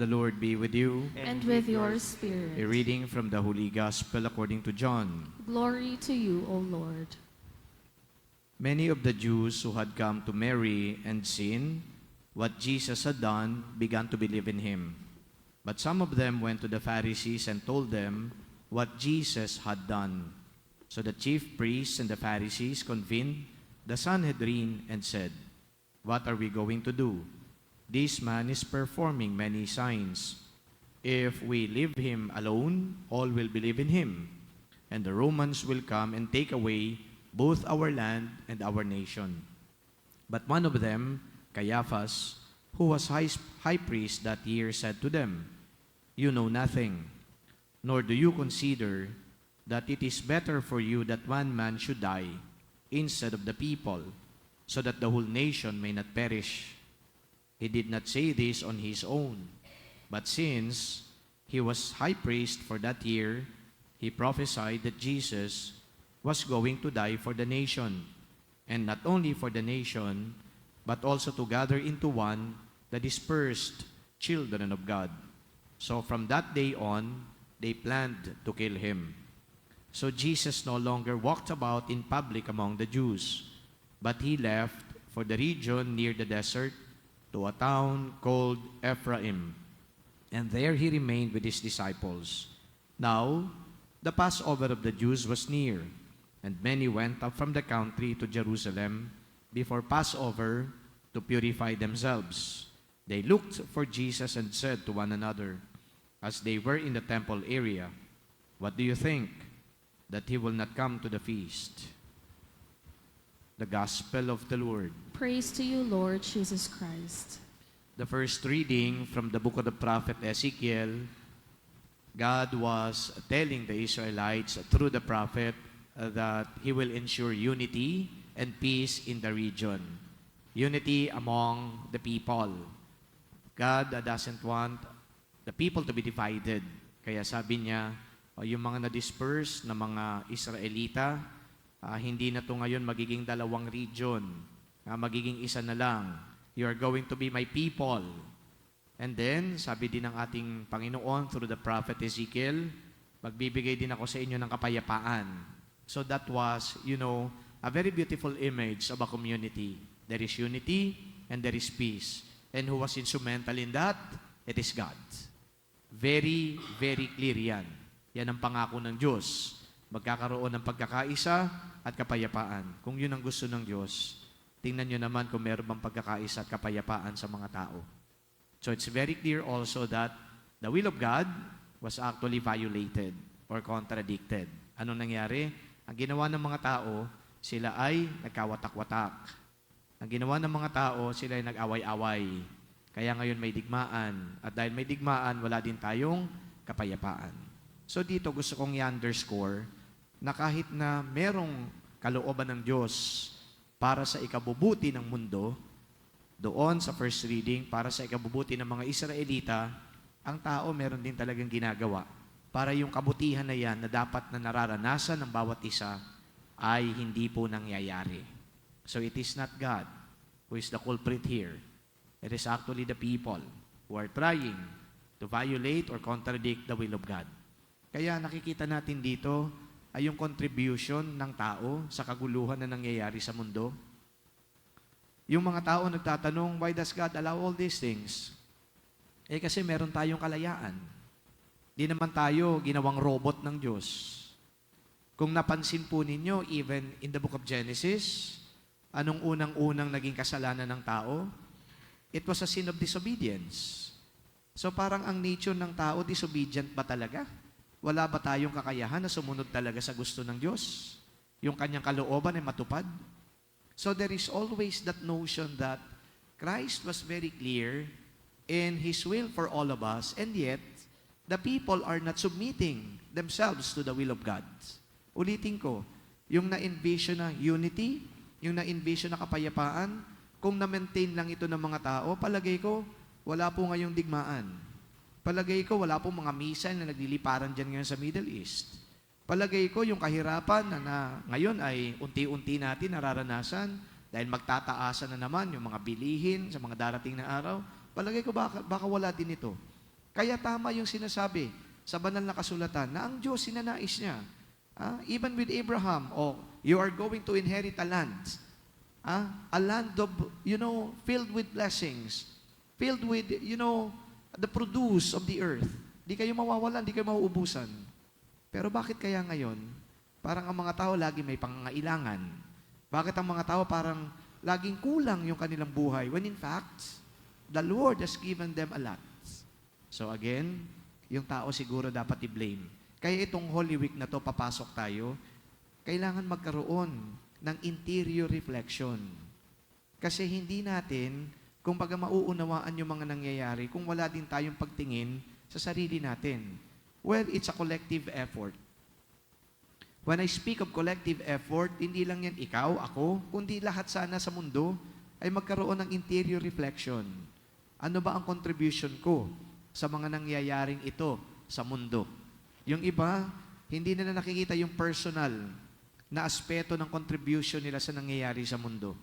The Lord be with you. and with your A spirit. reading from the Holy Gospel according to John. Glory to you, O Lord. Many of the Jews who had come to Mary and seen what Jesus had done began to believe in him. But some of them went to the Pharisees and told them what Jesus had done. So the chief priests and the Pharisees convened the Sanhedrin and said, "What are we going to do? This man is performing many signs. If we leave him alone, all will believe in him, and the Romans will come and take away both our land and our nation." But one of them, Caiaphas, who was high priest that year, said to them, "You know nothing, nor do you consider that it is better for you that one man should die instead of the people, so that the whole nation may not perish." He did not say this on his own, but since he was high priest for that year, he prophesied that Jesus was going to die for the nation, and not only for the nation, but also to gather into one the dispersed children of God. So from that day on, they planned to kill him. So Jesus no longer walked about in public among the Jews, but he left for the region near the desert to a town called Ephraim, and there he remained with his disciples. Now, the Passover of the Jews was near, and many went up from the country to Jerusalem before Passover to purify themselves. They looked for Jesus and said to one another, as they were in the temple area, "What do you think? That he will not come to the feast?" The Gospel of the Lord. Praise to you, Lord Jesus Christ. The first reading from the book of the prophet Ezekiel, God was telling the Israelites through the prophet that He will ensure unity and peace in the region. Unity among the people. God doesn't want the people to be divided. Kaya sabi niya, yung mga na-disperse na mga Israelita, hindi na to ngayon magiging dalawang region. Magiging isa na lang. You are going to be my people. And then, sabi din ng ating Panginoon through the prophet Ezekiel, magbibigay din ako sa inyo ng kapayapaan. So that was, a very beautiful image of a community. There is unity and there is peace. And who was instrumental in that? It is God. Very, very clear yan. Yan ang pangako ng Diyos. Magkakaroon ng pagkakaisa at kapayapaan. Kung yun ang gusto ng Diyos, tingnan nyo naman kung meron bang pagkakaisa at kapayapaan sa mga tao. So it's very clear also that the will of God was actually violated or contradicted. Anong nangyari? Ang ginawa ng mga tao, sila ay nagkawatak-watak. Ang ginawa ng mga tao, sila ay nag-away-away. Kaya ngayon may digmaan. At dahil may digmaan, wala din tayong kapayapaan. So dito gusto kong i-underscore na kahit na merong kalooban ng Diyos para sa ikabubuti ng mundo, doon sa first reading, para sa ikabubuti ng mga Israelita, ang tao meron din talagang ginagawa para yung kabutihan na yan na dapat na nararanasan ng bawat isa ay hindi po nangyayari. So it is not God who is the culprit here. It is actually the people who are trying to violate or contradict the will of God. Kaya nakikita natin dito ay yung contribution ng tao sa kaguluhan na nangyayari sa mundo. Yung mga tao nagtatanong, why does God allow all these things? Kasi meron tayong kalayaan. Di naman tayo ginawang robot ng Diyos. Kung napansin po ninyo, even in the book of Genesis, anong unang-unang naging kasalanan ng tao? It was a sin of disobedience. So parang ang nature ng tao, disobedient ba talaga? Wala ba tayong kakayahan na sumunod talaga sa gusto ng Diyos? Yung kanyang kalooban ay matupad? So there is always that notion that Christ was very clear in His will for all of us, and yet, the people are not submitting themselves to the will of God. Ulitin ko, yung na-envision na unity, yung na-envision na kapayapaan, kung na-maintain lang ito ng mga tao, palagay ko, wala po ngayong digmaan. Palagay ko, wala pong mga missile na nagliliparan dyan ngayon sa Middle East. Palagay ko, yung kahirapan na ngayon ay unti-unti natin nararanasan dahil magtataasan na naman yung mga bilihin sa mga darating na araw, palagay ko baka wala din ito. Kaya tama yung sinasabi sa banal na kasulatan na ang Diyos sinanais niya. Even with Abraham, you are going to inherit a land. A land of, filled with blessings. Filled with, the produce of the earth. Di kayo mawawalan, di kayo mauubusan. Pero bakit kaya ngayon, parang ang mga tao lagi may pangangailangan? Bakit ang mga tao parang laging kulang yung kanilang buhay? When in fact, the Lord has given them a lot. So again, yung tao siguro dapat i-blame. Kaya itong Holy Week na to, papasok tayo, kailangan magkaroon ng interior reflection. Kasi hindi natin, kung baga mauunawaan yung mga nangyayari, kung wala din tayong pagtingin sa sarili natin. Well, it's a collective effort. When I speak of collective effort, hindi lang yan ikaw, ako, kundi lahat sana sa mundo ay magkaroon ng interior reflection. Ano ba ang contribution ko sa mga nangyayaring ito sa mundo? Yung iba, hindi nila nakikita yung personal na aspeto ng contribution nila sa nangyayari sa mundo.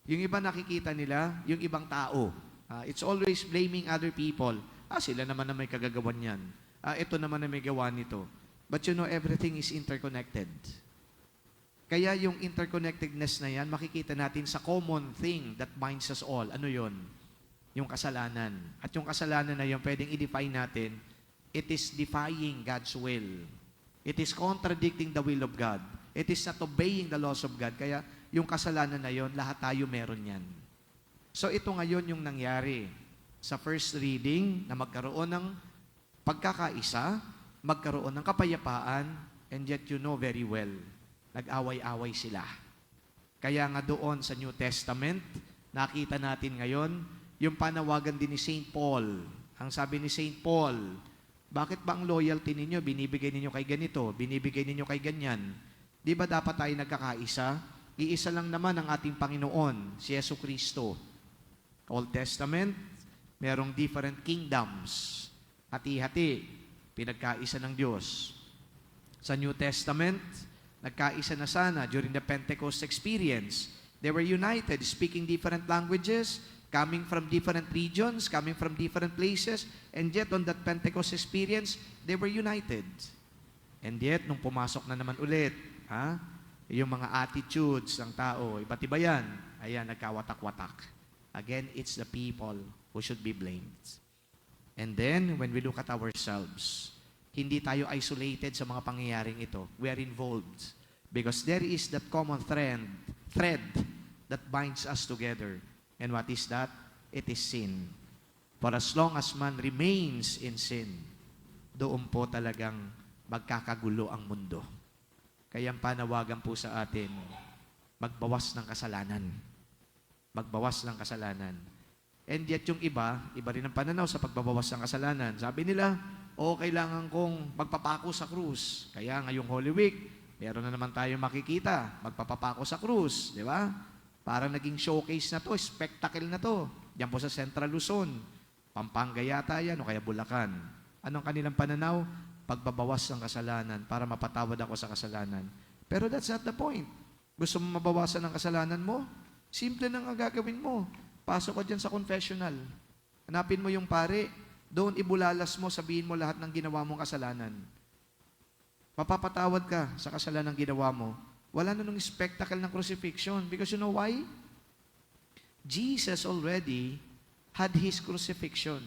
Yung iba nakikita nila, yung ibang tao. It's always blaming other people. Sila naman na may kagagawan yan. Ito naman na may gawa nito. But everything is interconnected. Kaya yung interconnectedness na yan, makikita natin sa common thing that binds us all. Ano yon? Yung kasalanan. At yung kasalanan na yun, pwedeng i-define natin, it is defying God's will. It is contradicting the will of God. It is not obeying the laws of God. Kaya yung kasalanan na yun, lahat tayo meron yan. So ito ngayon yung nangyari sa first reading na magkaroon ng pagkakaisa, magkaroon ng kapayapaan, and yet you know very well, nag-away-away sila. Kaya nga doon sa New Testament, nakita natin ngayon, yung panawagan din ni St. Paul. Ang sabi ni St. Paul, bakit ba ang loyalty ninyo, binibigay ninyo kay ganito, binibigay ninyo kay ganyan? Di ba dapat tayo nagkakaisa? Iisa lang naman ang ating Panginoon, si Yesu Kristo. Old Testament, merong different kingdoms. Hati-hati, pinagkaisa ng Diyos. Sa New Testament, nagkaisa na sana during the Pentecost experience. They were united, speaking different languages, coming from different regions, coming from different places, and yet on that Pentecost experience, they were united. And yet, nung pumasok na naman ulit, yung mga attitudes ng tao, iba't iba yan, ayan, nagkawatak-watak. Again, it's the people who should be blamed. And then, when we look at ourselves, hindi tayo isolated sa mga pangyayaring ito. We are involved. Because there is that common thread that binds us together. And what is that? It is sin. For as long as man remains in sin, doon po talagang magkakagulo ang mundo. Kaya ang panawagan po sa atin, magbawas ng kasalanan. Magbawas ng kasalanan. And yet yung iba rin ang pananaw sa pagbabawas ng kasalanan. Sabi nila, kailangan kong magpapako sa krus. Kaya ngayong Holy Week, meron na naman tayo makikita, magpapapako sa krus. Di ba? Parang naging showcase na to, spectacle na to. Diyan po sa Central Luzon. Pampanga yata yan, o kaya Bulacan. Anong kanilang pananaw? Pagbabawas ng kasalanan para mapatawad ako sa kasalanan. Pero that's not the point. Gusto mo mabawasan ng kasalanan mo? Simple na nga gagawin mo. Pasok ka dyan sa confessional. Hanapin mo yung pare. Doon ibulalas mo, sabihin mo lahat ng ginawa mong kasalanan. Mapapatawad ka sa kasalanan ng ginawa mo. Wala na nung spectacle ng crucifixion. Because you know why? Jesus already had His crucifixion.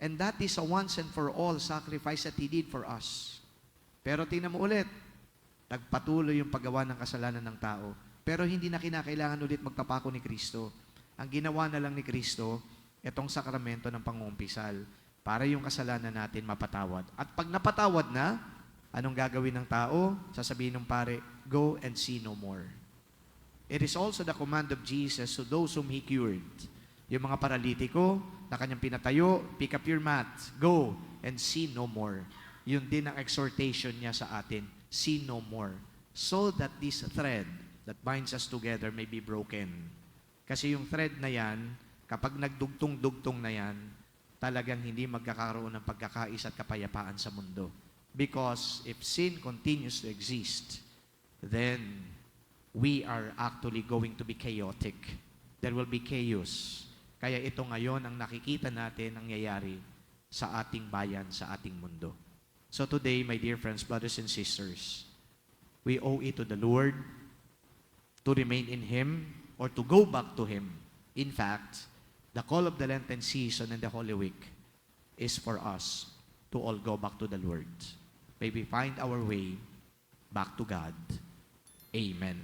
And that is a once and for all sacrifice that He did for us. Pero tingnan mo ulit, nagpatuloy yung paggawa ng kasalanan ng tao. Pero hindi na kinakailangan ulit magpapako ni Kristo. Ang ginawa na lang ni Kristo, itong sakramento ng pangumpisal para yung kasalanan natin mapatawad. At pag napatawad na, anong gagawin ng tao? Sasabihin ng pare, go and sin no more. It is also the command of Jesus to those whom He cured. Yung mga paralitiko na kanyang pinatayo, pick up your mat, go and sin no more. Yun din ang exhortation niya sa atin, sin no more. So that this thread that binds us together may be broken. Kasi yung thread na yan, kapag nagdugtong-dugtong na yan, talagang hindi magkakaroon ng pagkakaisa at kapayapaan sa mundo. Because if sin continues to exist, then we are actually going to be chaotic. There will be chaos. Kaya ito ngayon ang nakikita natin ang nangyayari sa ating bayan, sa ating mundo. So today, my dear friends, brothers and sisters, we owe it to the Lord to remain in Him or to go back to Him. In fact, the call of the Lenten season and the Holy Week is for us to all go back to the Lord. May we find our way back to God. Amen.